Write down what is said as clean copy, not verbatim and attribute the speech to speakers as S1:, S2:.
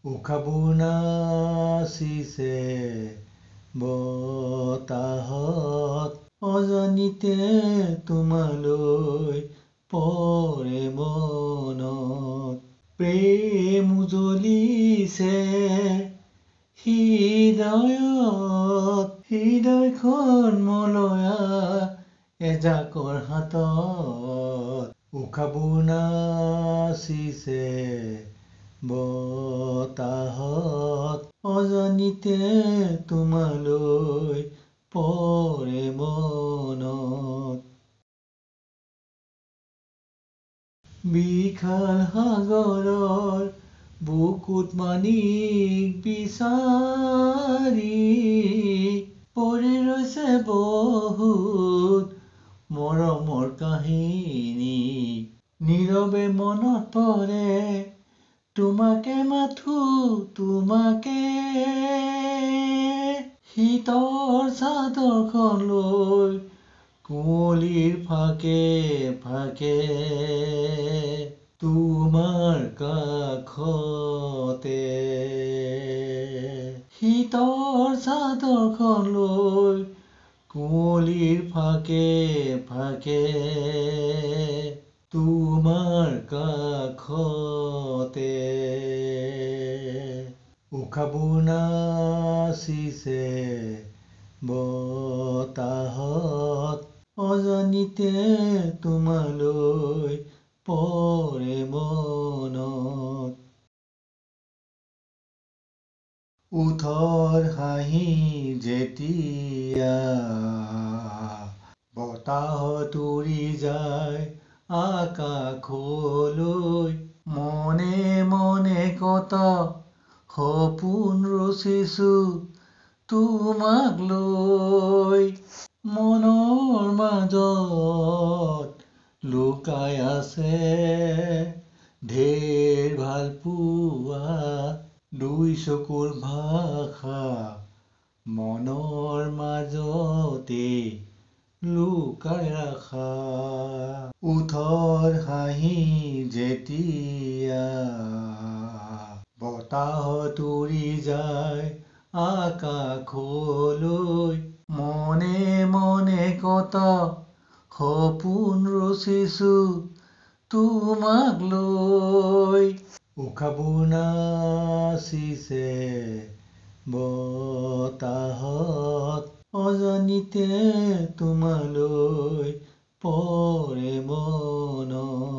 S1: উশাবোৰ নাচিছে বতাহত, অজানিতে তোমালৈ পৰে মনত। প্ৰেম জ্বলিছে হৃদয়ত, হৃদয়খন মলয়া এজাকৰ হাতত। উশাবোৰ নাচিছে বতাহত, অজানিতে তোমালৈ পৰে মনত। বিশাল সাগৰৰ বুকুত মানিক বিচাৰি পৰি ৰৈছে বহুত মৰমৰ কাহিনী। নীৰৱে মনত পৰে তোমাকে মাথো তোমাকে, শীতৰ চাদৰখন লৈ কুঁৱলীৰ ফাকে ফাকে, তোমাৰ কাষতে। শীতৰ চাদৰখন লৈ কুঁৱলীৰ ফাকে ফাকে, তোমাৰ কাষতে। উশাবোৰ নাচিছে বতাহত, অজানিতে তোমালৈ পৰে মনত। ওঠৰ হাঁহি যেতিয়া বতাহত উৰি যায় আকাশলৈ, মনে মনে কত সপোন ৰচিছো তোমাক লৈ। মনৰ মাজত লুকাই আছে ঢেৰ ভাল পোৱা, দুই চকুৰ ভাষা মনৰ মাজতে লুকাই ৰাখা। ওঠৰ হাঁহি যেতিয়া বতাহত উৰি যায় আকাশলৈ, মনে মনে কত সপোন ৰচিছো তোমাক লৈ। উশাবোৰ নাচিছে বতাহত, অজানিতে তোমালৈ পৰে মনত।